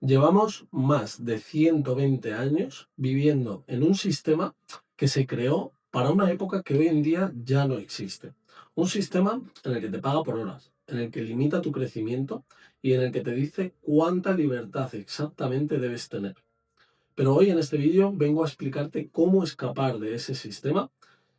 Llevamos más de 120 años viviendo en un sistema que se creó para una época que hoy en día ya no existe. Un sistema en el que te paga por horas, en el que limita tu crecimiento y en el que te dice cuánta libertad exactamente debes tener. Pero hoy en este vídeo vengo a explicarte cómo escapar de ese sistema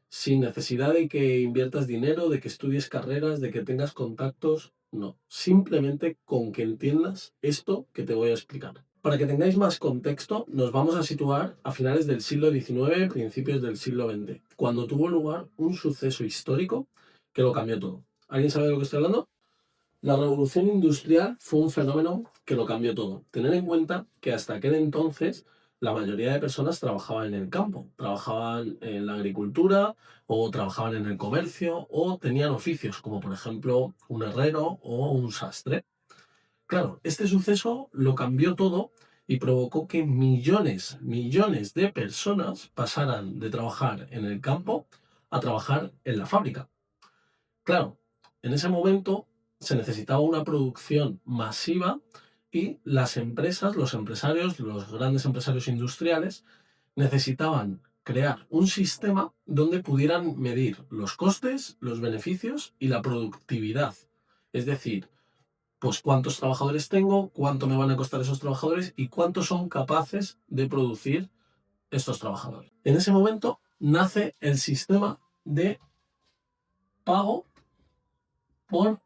sin necesidad de que inviertas dinero, de que estudies carreras, de que tengas contactos, no. Simplemente con que entiendas esto que te voy a explicar. Para que tengáis más contexto, nos vamos a situar a finales del siglo XIX, principios del siglo XX, cuando tuvo lugar un suceso histórico que lo cambió todo. ¿Alguien sabe de lo que estoy hablando? La revolución industrial fue un fenómeno que lo cambió todo. Tener en cuenta que hasta aquel entonces la mayoría de personas trabajaban en el campo, trabajaban en la agricultura o trabajaban en el comercio o tenían oficios como por ejemplo un herrero o un sastre. Claro, este suceso lo cambió todo y provocó que millones de personas pasaran de trabajar en el campo a trabajar en la fábrica. Claro, en ese momento se necesitaba una producción masiva y las empresas, los empresarios, los grandes empresarios industriales necesitaban crear un sistema donde pudieran medir los costes, los beneficios y la productividad. Es decir, pues cuántos trabajadores tengo, cuánto me van a costar esos trabajadores y cuántos son capaces de producir estos trabajadores. En ese momento nace el sistema de pago por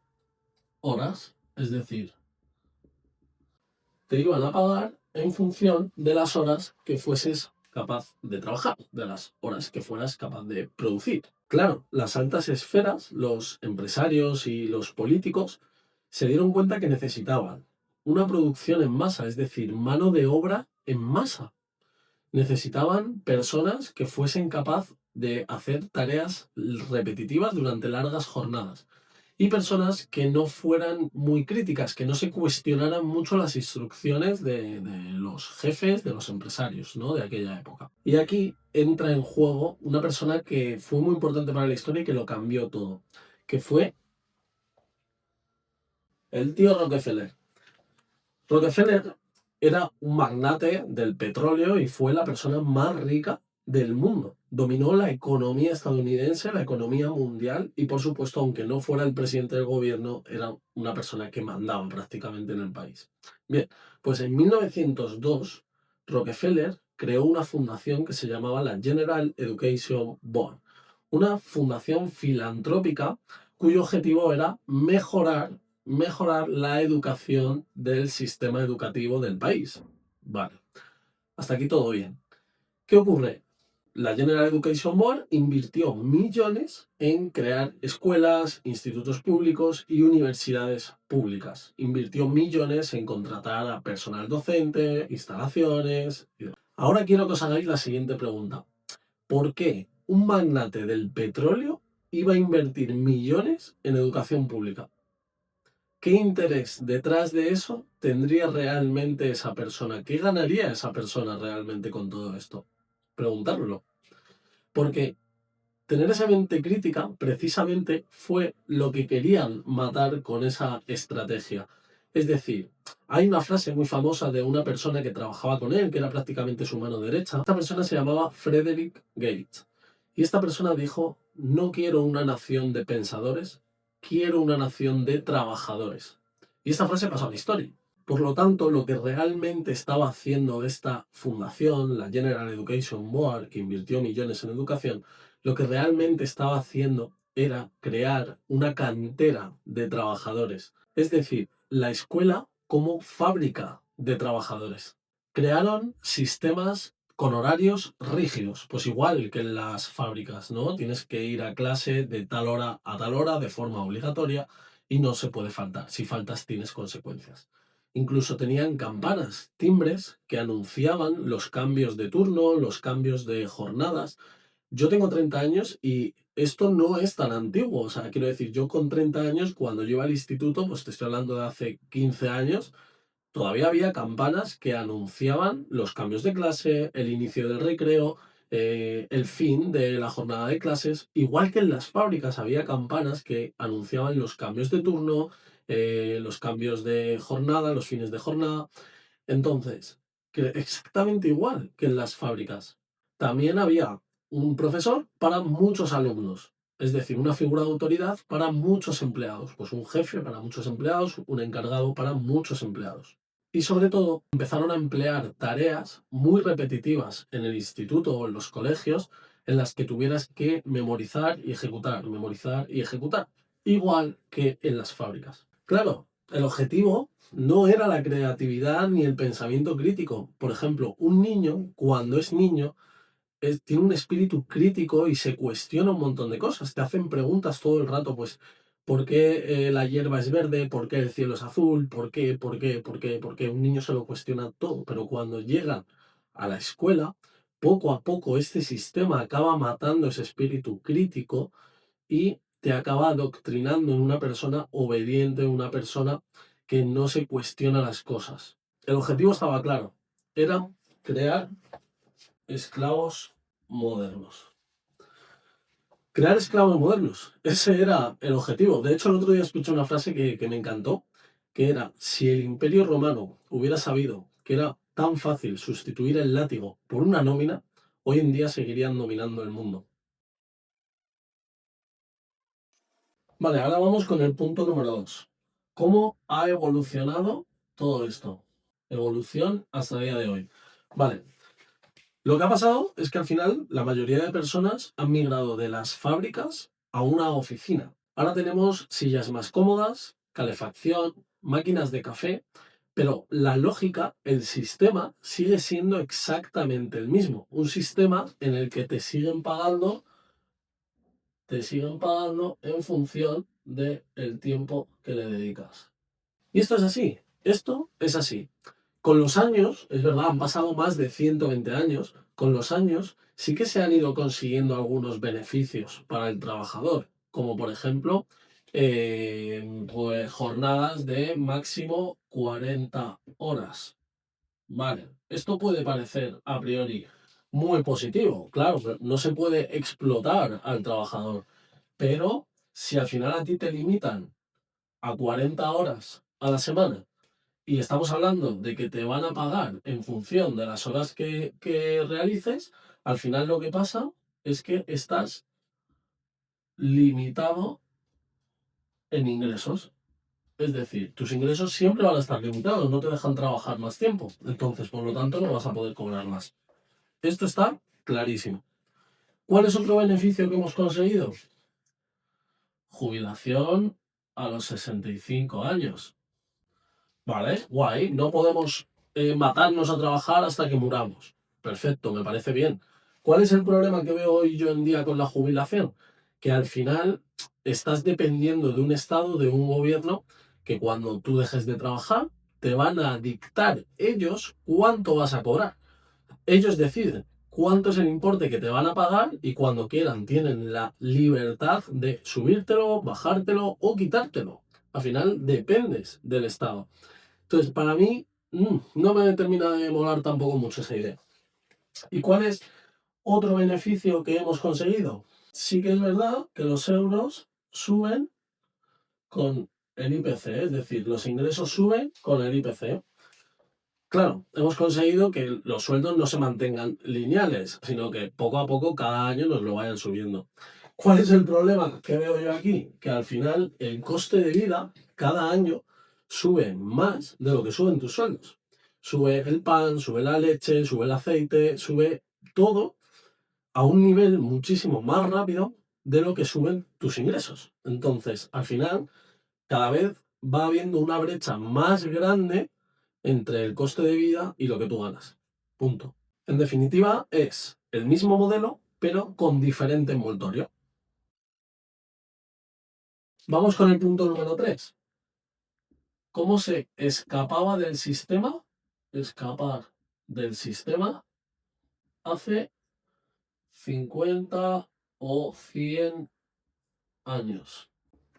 horas, es decir, te iban a pagar en función de las horas que fueses capaz de trabajar, de las horas que fueras capaz de producir. Claro, las altas esferas, los empresarios y los políticos se dieron cuenta que necesitaban una producción en masa, es decir, mano de obra en masa. Necesitaban personas que fuesen capaz de hacer tareas repetitivas durante largas jornadas y personas que no fueran muy críticas, que no se cuestionaran mucho las instrucciones de los jefes, de los empresarios, ¿no? De aquella época. Y aquí entra en juego una persona que fue muy importante para la historia y que lo cambió todo, que fue el tío Rockefeller. Rockefeller era un magnate del petróleo y fue la persona más rica del mundo. Dominó la economía estadounidense, la economía mundial y, por supuesto, aunque no fuera el presidente del gobierno, era una persona que mandaba prácticamente en el país. Bien, pues en 1902 Rockefeller creó una fundación que se llamaba la General Education Board, una fundación filantrópica cuyo objetivo era mejorar la educación del sistema educativo del país. Vale, hasta aquí todo bien. ¿Qué ocurre? La General Education Board invirtió millones en crear escuelas, institutos públicos y universidades públicas. Invirtió millones en contratar a personal docente, instalaciones. Ahora quiero que os hagáis la siguiente pregunta. ¿Por qué un magnate del petróleo iba a invertir millones en educación pública? ¿Qué interés detrás de eso tendría realmente esa persona? ¿Qué ganaría esa persona realmente con todo esto? Preguntarlo. Porque tener esa mente crítica precisamente fue lo que querían matar con esa estrategia. Es decir, hay una frase muy famosa de una persona que trabajaba con él, que era prácticamente su mano derecha. Esta persona se llamaba Frederick Gates. Y esta persona dijo, no quiero una nación de pensadores, quiero una nación de trabajadores. Y esta frase pasó a la historia. Por lo tanto, lo que realmente estaba haciendo esta fundación, la General Education Board, que invirtió millones en educación, lo que realmente estaba haciendo era crear una cantera de trabajadores. Es decir, la escuela como fábrica de trabajadores. Crearon sistemas con horarios rígidos, pues igual que en las fábricas, ¿no? Tienes que ir a clase de tal hora a tal hora de forma obligatoria y no se puede faltar. Si faltas tienes consecuencias. Incluso tenían campanas, timbres que anunciaban los cambios de turno, los cambios de jornadas. Yo tengo 30 años y esto no es tan antiguo. O sea, quiero decir, yo con 30 años, cuando yo iba al instituto, pues te estoy hablando de hace 15 años, todavía había campanas que anunciaban los cambios de clase, el inicio del recreo, el fin de la jornada de clases. Igual que en las fábricas había campanas que anunciaban los cambios de turno, los cambios de jornada, los fines de jornada. Entonces, exactamente igual que en las fábricas. También había un profesor para muchos alumnos, es decir, una figura de autoridad para muchos empleados, pues un jefe para muchos empleados, un encargado para muchos empleados. Y sobre todo, empezaron a emplear tareas muy repetitivas en el instituto o en los colegios en las que tuvieras que memorizar y ejecutar, igual que en las fábricas. Claro, el objetivo no era la creatividad ni el pensamiento crítico. Por ejemplo, un niño, cuando es niño, tiene un espíritu crítico y se cuestiona un montón de cosas. Te hacen preguntas todo el rato, pues, ¿por qué la hierba es verde? ¿Por qué el cielo es azul? ¿Por qué? ¿Por qué? ¿Por qué? Porque un niño se lo cuestiona todo. Pero cuando llegan a la escuela, poco a poco este sistema acaba matando ese espíritu crítico y te acaba adoctrinando en una persona obediente, una persona que no se cuestiona las cosas. El objetivo estaba claro, era crear esclavos modernos. Crear esclavos modernos, ese era el objetivo. De hecho, el otro día escuché una frase que me encantó, que era, si el Imperio Romano hubiera sabido que era tan fácil sustituir el látigo por una nómina, hoy en día seguirían dominando el mundo. Vale, ahora vamos con el punto número 2. ¿Cómo ha evolucionado todo esto? Evolución hasta el día de hoy. Vale, lo que ha pasado es que al final la mayoría de personas han migrado de las fábricas a una oficina. Ahora tenemos sillas más cómodas, calefacción, máquinas de café, pero la lógica, el sistema sigue siendo exactamente el mismo. Un sistema en el que te siguen pagando en función del tiempo que le dedicas. Y esto es así, esto es así. Con los años, es verdad, han pasado más de 120 años, con los años sí que se han ido consiguiendo algunos beneficios para el trabajador, como por ejemplo, pues jornadas de máximo 40 horas. Vale, esto puede parecer a priori muy positivo, claro, pero no se puede explotar al trabajador, pero si al final a ti te limitan a 40 horas a la semana y estamos hablando de que te van a pagar en función de las horas que realices, al final lo que pasa es que estás limitado en ingresos. Es decir, tus ingresos siempre van a estar limitados, no te dejan trabajar más tiempo. Entonces, por lo tanto, no vas a poder cobrar más. Esto está clarísimo. ¿Cuál es otro beneficio que hemos conseguido? Jubilación a los 65 años. Vale, guay. No podemos matarnos a trabajar hasta que muramos. Perfecto, me parece bien. ¿Cuál es el problema que veo hoy yo en día con la jubilación? Que al final estás dependiendo de un Estado, de un gobierno, que cuando tú dejes de trabajar, te van a dictar ellos cuánto vas a cobrar. Ellos deciden cuánto es el importe que te van a pagar y cuando quieran tienen la libertad de subírtelo, bajártelo o quitártelo. Al final dependes del Estado. Entonces, para mí, no me termina de molar tampoco mucho esa idea. ¿Y cuál es otro beneficio que hemos conseguido? Sí que es verdad que los euros suben con el IPC, es decir, los ingresos suben con el IPC. Claro, hemos conseguido que los sueldos no se mantengan lineales, sino que poco a poco cada año nos lo vayan subiendo. ¿Cuál es el problema que veo yo aquí? Que al final el coste de vida cada año sube más de lo que suben tus sueldos. Sube el pan, sube la leche, sube el aceite, sube todo a un nivel muchísimo más rápido de lo que suben tus ingresos. Entonces, al final, cada vez va habiendo una brecha más grande entre el coste de vida y lo que tú ganas. Punto. En definitiva, es el mismo modelo, pero con diferente envoltorio. Vamos con el punto número 3. ¿Cómo se escapaba del sistema? Escapar del sistema hace 50 o 100 años.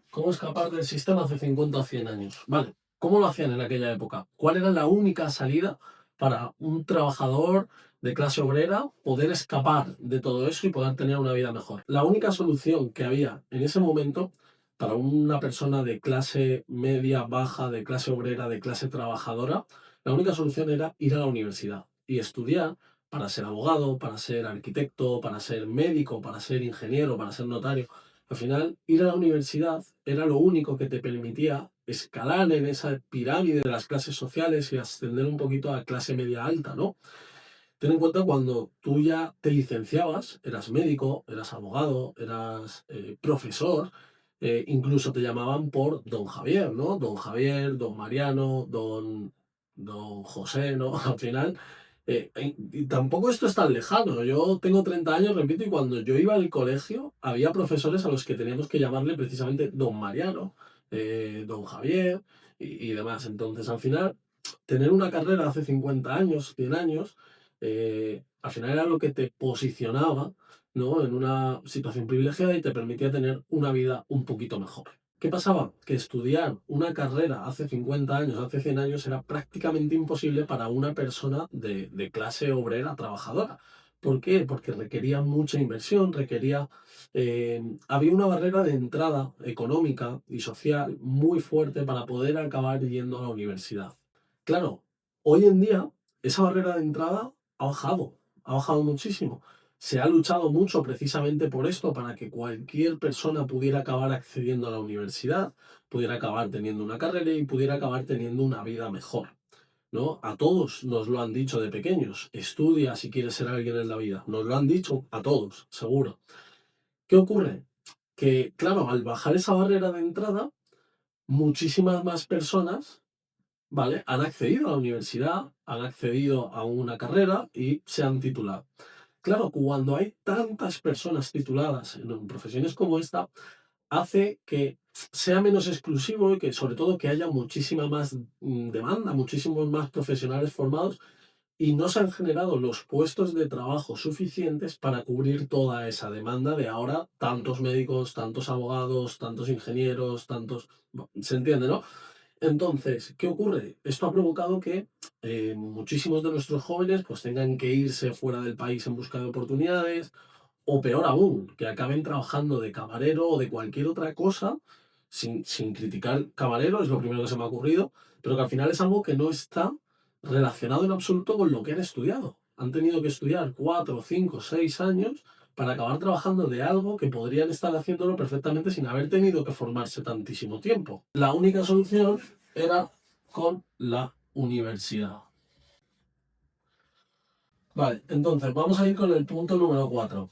¿Cómo escapar del sistema hace 50 o 100 años? Vale, ¿cómo lo hacían en aquella época? ¿Cuál era la única salida para un trabajador de clase obrera poder escapar de todo eso y poder tener una vida mejor? La única solución que había en ese momento para una persona de clase media, baja, de clase obrera, de clase trabajadora, La única solución era ir a la universidad y estudiar para ser abogado, para ser arquitecto, para ser médico, para ser ingeniero, para ser notario. Al final, ir a la universidad era lo único que te permitía escalar en esa pirámide de las clases sociales y ascender un poquito a clase media alta, ¿no? Ten en cuenta cuando tú ya te licenciabas, eras médico, eras abogado, eras profesor, incluso te llamaban por don Javier, ¿no? Don Javier, don Mariano, don José, ¿no? Al final, y tampoco esto es tan lejano. Yo tengo 30 años, repito, y cuando yo iba al colegio, había profesores a los que teníamos que llamarle precisamente don Mariano, don Javier y demás. Entonces, al final, tener una carrera hace 50 años, 100 años, al final era lo que te posicionaba, ¿no? En una situación privilegiada y te permitía tener una vida un poquito mejor. ¿Qué pasaba? Que estudiar una carrera hace 50 años, hace 100 años, era prácticamente imposible para una persona de clase obrera trabajadora. ¿Por qué? Porque requería mucha inversión, había una barrera de entrada económica y social muy fuerte para poder acabar yendo a la universidad. Claro, hoy en día esa barrera de entrada ha bajado muchísimo. Se ha luchado mucho precisamente por esto, para que cualquier persona pudiera acabar accediendo a la universidad, pudiera acabar teniendo una carrera y pudiera acabar teniendo una vida mejor, ¿no? A todos nos lo han dicho de pequeños, estudia si quieres ser alguien en la vida. Nos lo han dicho a todos, seguro. ¿Qué ocurre? Que, claro, al bajar esa barrera de entrada, muchísimas más personas, ¿vale? Han accedido a la universidad, han accedido a una carrera y se han titulado. Claro, cuando hay tantas personas tituladas en profesiones como esta, hace que sea menos exclusivo y que sobre todo que haya muchísima más demanda, muchísimos más profesionales formados y no se han generado los puestos de trabajo suficientes para cubrir toda esa demanda de ahora tantos médicos, tantos abogados, tantos ingenieros, tantos... ¿Se entiende, no? Entonces, ¿qué ocurre? Esto ha provocado que muchísimos de nuestros jóvenes pues tengan que irse fuera del país en busca de oportunidades, o peor aún, que acaben trabajando de camarero o de cualquier otra cosa, sin criticar camarero, es lo primero que se me ha ocurrido, pero que al final es algo que no está relacionado en absoluto con lo que han estudiado. Han tenido que estudiar 4, 5, 6 años para acabar trabajando de algo que podrían estar haciéndolo perfectamente sin haber tenido que formarse tantísimo tiempo. La única solución era con la universidad. Vale, entonces vamos a ir con el punto número 4.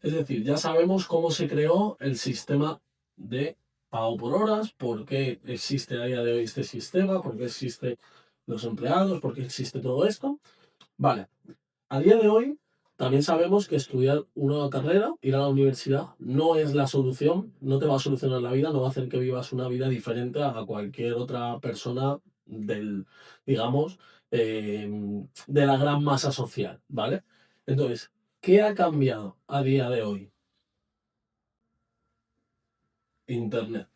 Es decir, ya sabemos cómo se creó el sistema de pago por horas, por qué existe a día de hoy este sistema, por qué existen los empleados, por qué existe todo esto. Vale, a día de hoy también sabemos que estudiar una carrera, ir a la universidad, no es la solución, no te va a solucionar la vida, no va a hacer que vivas una vida diferente a cualquier otra persona digamos, de la gran masa social, ¿vale? Entonces, ¿qué ha cambiado a día de hoy? Internet.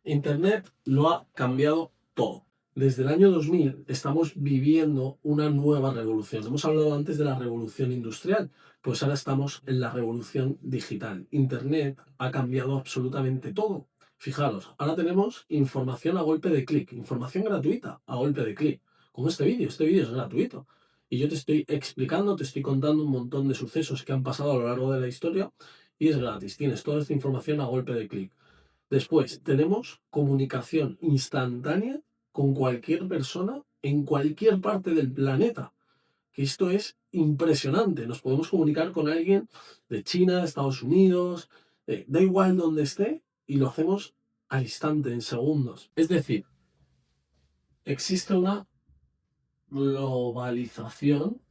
Internet lo ha cambiado todo. Desde el año 2000 estamos viviendo una nueva revolución. Hemos hablado antes de la revolución industrial, pues ahora estamos en la revolución digital. Internet ha cambiado absolutamente todo. Fijaros, ahora tenemos información a golpe de clic, información gratuita a golpe de clic, como este vídeo es gratuito. Y yo te estoy explicando, te estoy contando un montón de sucesos que han pasado a lo largo de la historia y es gratis. Tienes toda esta información a golpe de clic. Después, tenemos comunicación instantánea con cualquier persona en cualquier parte del planeta. Que esto es impresionante. Nos podemos comunicar con alguien de China, de Estados Unidos, da igual donde esté, y lo hacemos al instante, en segundos. Es decir, existe una globalización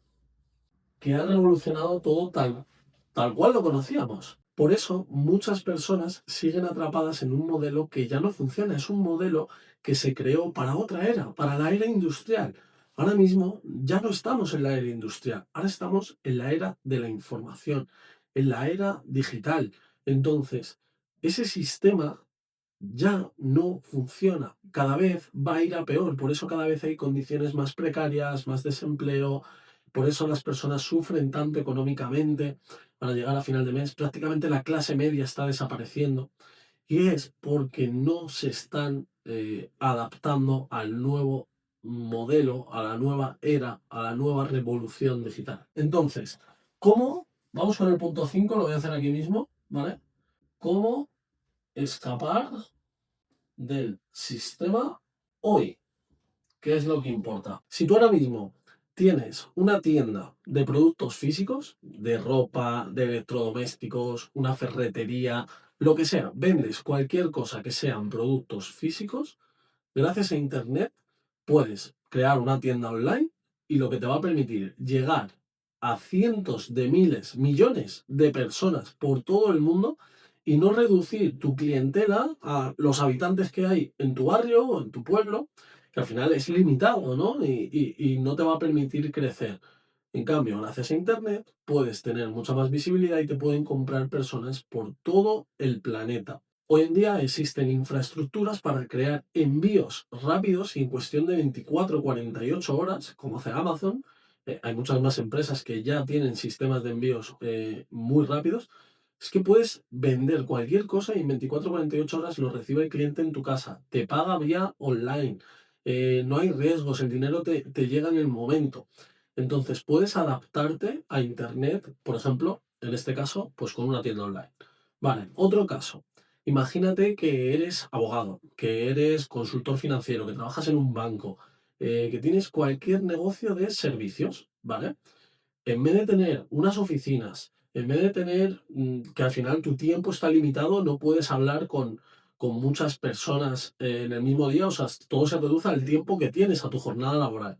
que ha revolucionado todo tal cual lo conocíamos. Por eso muchas personas siguen atrapadas en un modelo que ya no funciona. Es un modelo que se creó para otra era, para la era industrial. Ahora mismo ya no estamos en la era industrial, ahora estamos en la era de la información, en la era digital. Entonces, ese sistema ya no funciona. Cada vez va a ir a peor. Por eso cada vez hay condiciones más precarias, más desempleo. Por eso las personas sufren tanto económicamente para llegar a final de mes. Prácticamente la clase media está desapareciendo. Y es porque no se están adaptando al nuevo modelo, a la nueva era, a la nueva revolución digital. Entonces, ¿cómo? Vamos con el punto 5, lo voy a hacer aquí mismo, ¿vale? ¿Cómo escapar del sistema hoy? ¿Qué es lo que importa? Si tú ahora mismo tienes una tienda de productos físicos, de ropa, de electrodomésticos, una ferretería, lo que sea, vendes cualquier cosa que sean productos físicos, gracias a Internet puedes crear una tienda online y lo que te va a permitir llegar a cientos de miles, millones de personas por todo el mundo y no reducir tu clientela a los habitantes que hay en tu barrio o en tu pueblo, que al final es limitado, ¿no? Y no te va a permitir crecer. En cambio, gracias a Internet puedes tener mucha más visibilidad y te pueden comprar personas por todo el planeta. Hoy en día existen infraestructuras para crear envíos rápidos y en cuestión de 24 o 48 horas, como hace Amazon. Hay muchas más empresas que ya tienen sistemas de envíos muy rápidos. Es que puedes vender cualquier cosa y en 24 o 48 horas lo recibe el cliente en tu casa. Te paga vía online. No hay riesgos, el dinero te llega en el momento. Entonces puedes adaptarte a Internet, por ejemplo, en este caso, pues con una tienda online. Vale, otro caso. Imagínate que eres abogado, que eres consultor financiero, que trabajas en un banco, que tienes cualquier negocio de servicios, ¿vale? En vez de tener unas oficinas, en vez de tener que al final tu tiempo está limitado, no puedes hablar con muchas personas en el mismo día, o sea, todo se reduce al tiempo que tienes a tu jornada laboral.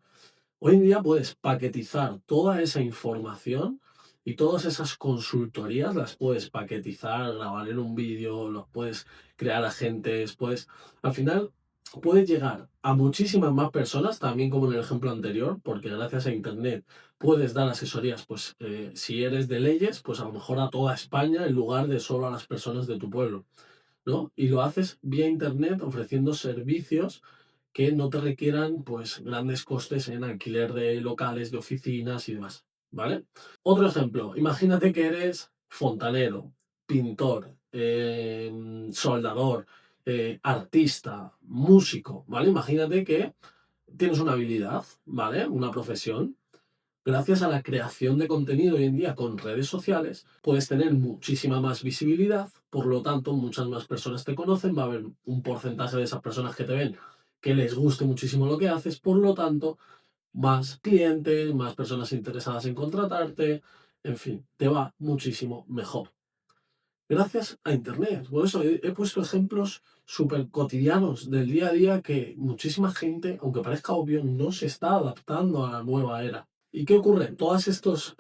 Hoy en día puedes paquetizar toda esa información y todas esas consultorías las puedes paquetizar, grabar en un vídeo, los puedes crear agentes, puedes, al final puedes llegar a muchísimas más personas, también como en el ejemplo anterior, porque gracias a Internet puedes dar asesorías, pues si eres de leyes, pues a lo mejor a toda España en lugar de solo a las personas de tu pueblo, ¿no? Y lo haces vía Internet ofreciendo servicios que no te requieran pues grandes costes en alquiler de locales, de oficinas y demás, ¿vale? Otro ejemplo, imagínate que eres fontanero, pintor, soldador, artista, músico, ¿vale? Imagínate que tienes una habilidad, ¿vale? Una profesión. Gracias a la creación de contenido hoy en día con redes sociales, puedes tener muchísima más visibilidad, por lo tanto, muchas más personas te conocen, va a haber un porcentaje de esas personas que te ven que les guste muchísimo lo que haces, por lo tanto, más clientes, más personas interesadas en contratarte, en fin, te va muchísimo mejor. Gracias a Internet. Por eso he puesto ejemplos súper cotidianos del día a día que muchísima gente, aunque parezca obvio, no se está adaptando a la nueva era. ¿Y qué ocurre? Todos estos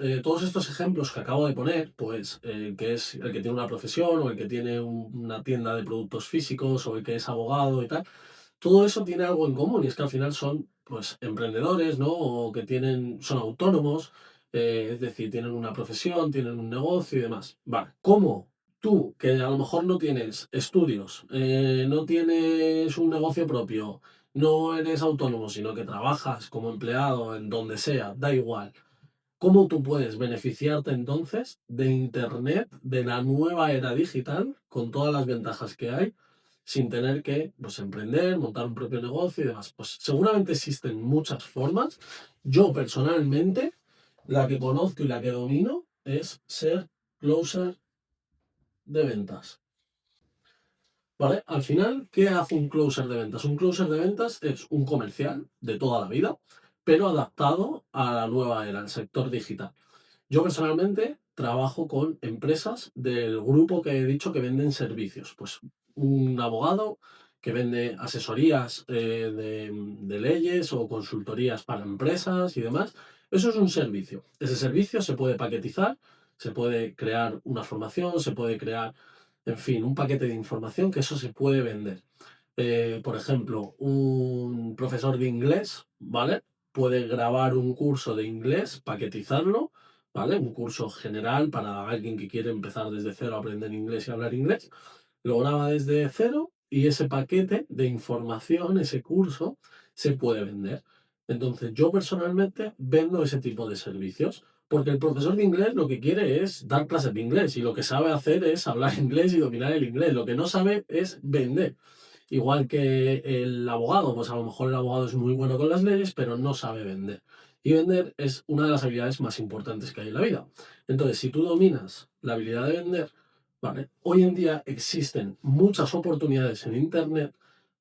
ejemplos que acabo de poner, pues que es el que tiene una profesión o el que tiene una tienda de productos físicos o el que es abogado y tal, todo eso tiene algo en común y es que al final son pues emprendedores, ¿no? O que son autónomos, es decir, tienen una profesión, tienen un negocio y demás. Vale, ¿cómo tú, que a lo mejor no tienes estudios, no tienes un negocio propio, no eres autónomo, sino que trabajas como empleado en donde sea, da igual? ¿Cómo tú puedes beneficiarte entonces de Internet, de la nueva era digital, con todas las ventajas que hay, sin tener que pues, emprender, montar un propio negocio y demás? Pues seguramente existen muchas formas. Yo personalmente, la que conozco y la que domino es ser closer de ventas. ¿Vale? Al final, ¿qué hace un closer de ventas? Un closer de ventas es un comercial de toda la vida, pero adaptado a la nueva era, al sector digital. Yo personalmente trabajo con empresas del grupo que he dicho que venden servicios. Pues un abogado que vende asesorías de leyes o consultorías para empresas y demás. Eso es un servicio. Ese servicio se puede paquetizar, se puede crear una formación, se puede crear, en fin, un paquete de información que eso se puede vender. Por ejemplo, un profesor de inglés, ¿vale? Puede grabar un curso de inglés, paquetizarlo, ¿vale? Un curso general para alguien que quiere empezar desde cero a aprender inglés y hablar inglés. Lo graba desde cero y ese paquete de información, ese curso, se puede vender. Entonces, yo personalmente vendo ese tipo de servicios. Porque el profesor de inglés lo que quiere es dar clases de inglés y lo que sabe hacer es hablar inglés y dominar el inglés. Lo que no sabe es vender. Igual que el abogado, pues a lo mejor el abogado es muy bueno con las leyes, pero no sabe vender. Y vender es una de las habilidades más importantes que hay en la vida. Entonces, si tú dominas la habilidad de vender, ¿vale? Hoy en día existen muchas oportunidades en Internet,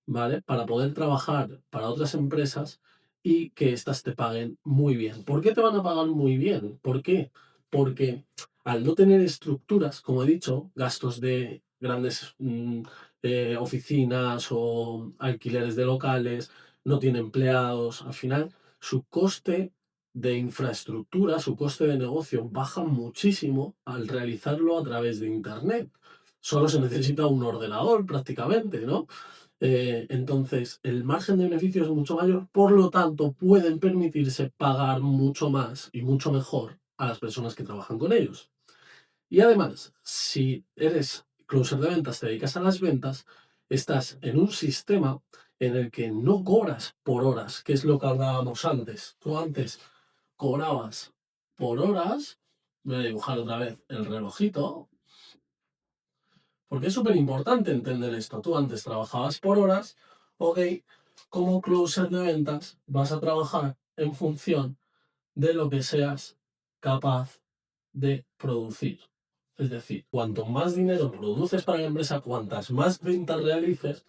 ¿vale? Para poder trabajar para otras empresas y que éstas te paguen muy bien. ¿Por qué te van a pagar muy bien? ¿Por qué? Porque al no tener estructuras, como he dicho, gastos de grandes oficinas o alquileres de locales, no tiene empleados, al final su coste de infraestructura, su coste de negocio baja muchísimo al realizarlo a través de Internet. Solo se necesita un ordenador prácticamente, ¿no? Entonces, el margen de beneficio es mucho mayor, por lo tanto, pueden permitirse pagar mucho más y mucho mejor a las personas que trabajan con ellos. Y además, si eres closer de ventas, te dedicas a las ventas, estás en un sistema en el que no cobras por horas, que es lo que hablábamos antes. Tú antes cobrabas por horas, voy a dibujar otra vez el relojito, porque es súper importante entender esto. Tú antes trabajabas por horas, ok, como closer de ventas vas a trabajar en función de lo que seas capaz de producir. Es decir, cuanto más dinero produces para la empresa, cuantas más ventas realices,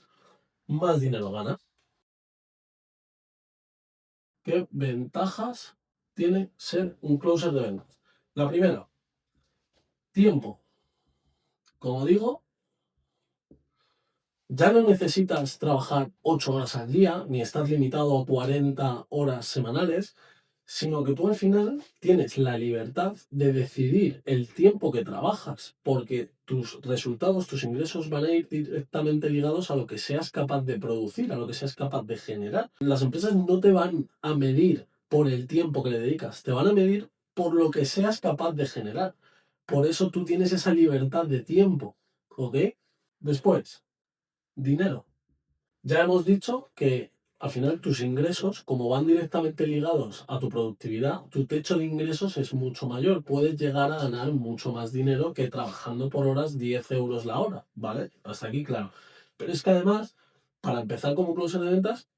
más dinero ganas. ¿Qué ventajas tiene ser un closer de ventas? La primera, tiempo. Como digo, ya no necesitas trabajar 8 horas al día, ni estás limitado a 40 horas semanales, sino que tú al final tienes la libertad de decidir el tiempo que trabajas, porque tus resultados, tus ingresos van a ir directamente ligados a lo que seas capaz de producir, a lo que seas capaz de generar. Las empresas no te van a medir por el tiempo que le dedicas, te van a medir por lo que seas capaz de generar. Por eso tú tienes esa libertad de tiempo, ¿ok? Después, dinero. Ya hemos dicho que al final tus ingresos, como van directamente ligados a tu productividad, tu techo de ingresos es mucho mayor. Puedes llegar a ganar mucho más dinero que trabajando por horas 10 euros la hora, ¿vale? Hasta aquí, claro. Pero es que además, para empezar como closer de ventas,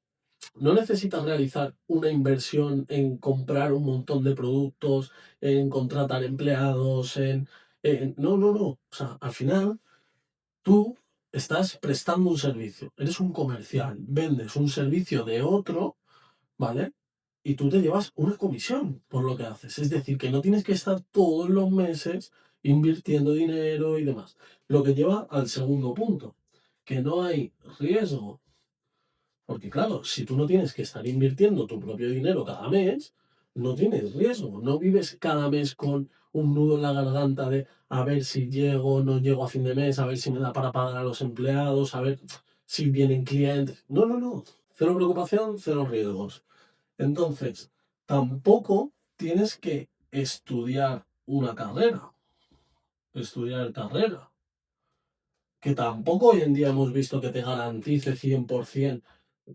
no necesitas realizar una inversión en comprar un montón de productos, en contratar empleados, no, no, no. O sea, al final tú estás prestando un servicio, eres un comercial, vendes un servicio de otro, ¿vale? Y tú te llevas una comisión por lo que haces. Es decir, que no tienes que estar todos los meses invirtiendo dinero y demás. Lo que lleva al segundo punto, que no hay riesgo. Porque claro, si tú no tienes que estar invirtiendo tu propio dinero cada mes, no tienes riesgo. No vives cada mes con un nudo en la garganta de a ver si llego o no llego a fin de mes, a ver si me da para pagar a los empleados, a ver si vienen clientes. No, no, no. Cero preocupación, cero riesgos. Entonces, tampoco tienes que estudiar una carrera. Estudiar carrera. Que tampoco hoy en día hemos visto que te garantice 100%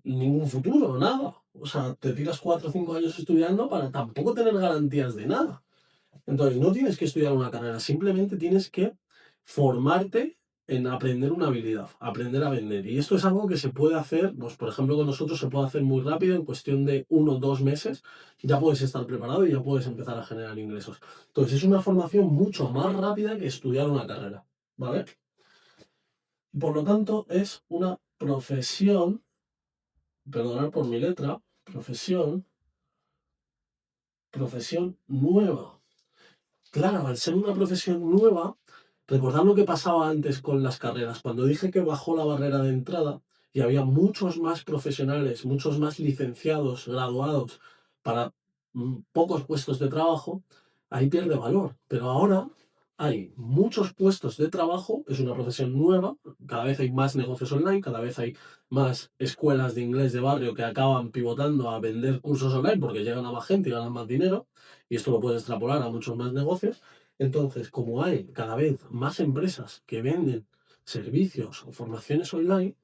ningún futuro, nada. O sea, te tiras 4 o 5 años estudiando para tampoco tener garantías de nada. Entonces, no tienes que estudiar una carrera, simplemente tienes que formarte en aprender una habilidad, aprender a vender. Y esto es algo que se puede hacer, pues por ejemplo con nosotros se puede hacer muy rápido, en cuestión de 1 o 2 meses, ya puedes estar preparado y ya puedes empezar a generar ingresos. Entonces, es una formación mucho más rápida que estudiar una carrera, ¿vale? Y por lo tanto, es una profesión, perdonad por mi letra, profesión nueva. Claro, al ser una profesión nueva, recordad lo que pasaba antes con las carreras. Cuando dije que bajó la barrera de entrada y había muchos más profesionales, muchos más licenciados, graduados para pocos puestos de trabajo, ahí pierde valor. Pero ahora hay muchos puestos de trabajo, es una profesión nueva, cada vez hay más negocios online, cada vez hay más escuelas de inglés de barrio que acaban pivotando a vender cursos online porque llegan a más gente y ganan más dinero, y esto lo puedes extrapolar a muchos más negocios. Entonces, como hay cada vez más empresas que venden servicios o formaciones online,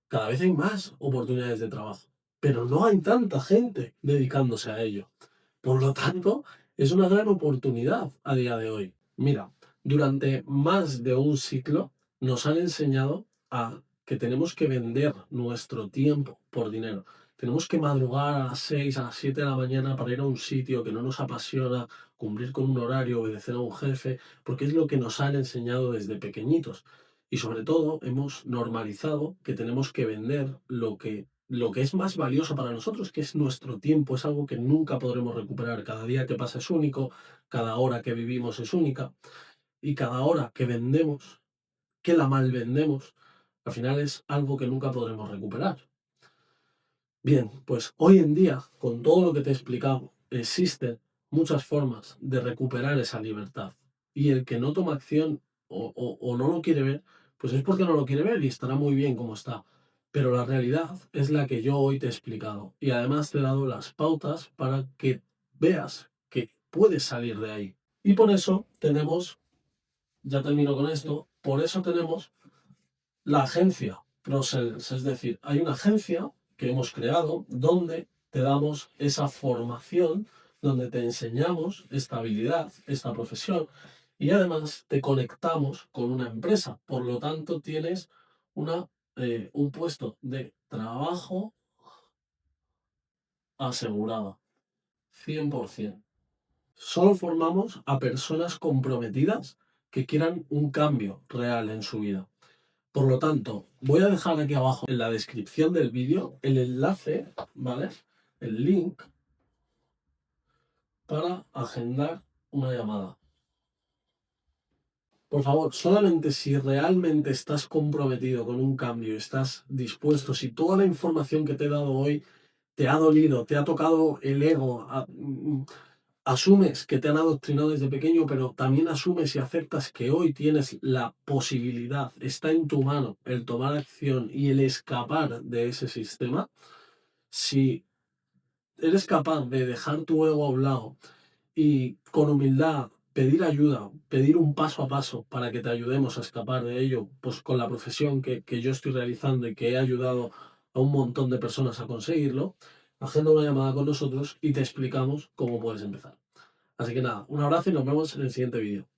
cada vez hay más oportunidades de trabajo, pero no hay tanta gente dedicándose a ello. Por lo tanto, es una gran oportunidad a día de hoy. Mira, durante más de un siglo nos han enseñado a que tenemos que vender nuestro tiempo por dinero. Tenemos que madrugar a las 6, a las 7 de la mañana para ir a un sitio que no nos apasiona, cumplir con un horario, obedecer a un jefe, porque es lo que nos han enseñado desde pequeñitos. Y sobre todo hemos normalizado que tenemos que vender lo que es más valioso para nosotros, que es nuestro tiempo, es algo que nunca podremos recuperar. Cada día que pasa es único, cada hora que vivimos es única y cada hora que vendemos, que la mal vendemos, al final es algo que nunca podremos recuperar. Bien, pues hoy en día, con todo lo que te he explicado, existen muchas formas de recuperar esa libertad. Y el que no toma acción o no lo quiere ver, pues es porque no lo quiere ver y estará muy bien como está. Pero la realidad es la que yo hoy te he explicado. Y además te he dado las pautas para que veas que puedes salir de ahí. Y por eso tenemos, ya termino con esto, por eso tenemos la agencia ProSales, es decir, hay una agencia que hemos creado donde te damos esa formación, donde te enseñamos esta habilidad, esta profesión y además te conectamos con una empresa. Por lo tanto, tienes un puesto de trabajo asegurado, 100%. Solo formamos a personas comprometidas que quieran un cambio real en su vida. Por lo tanto, voy a dejar aquí abajo en la descripción del vídeo el enlace, ¿vale? El link para agendar una llamada. Por favor, solamente si realmente estás comprometido con un cambio, estás dispuesto, si toda la información que te he dado hoy te ha dolido, te ha tocado el ego, asumes que te han adoctrinado desde pequeño, pero también asumes y aceptas que hoy tienes la posibilidad, está en tu mano el tomar acción y el escapar de ese sistema. Si eres capaz de dejar tu ego a un lado y con humildad pedir ayuda, pedir un paso a paso para que te ayudemos a escapar de ello, pues con la profesión que yo estoy realizando y que he ayudado a un montón de personas a conseguirlo, agenda una llamada con nosotros y te explicamos cómo puedes empezar. Así que nada, un abrazo y nos vemos en el siguiente vídeo.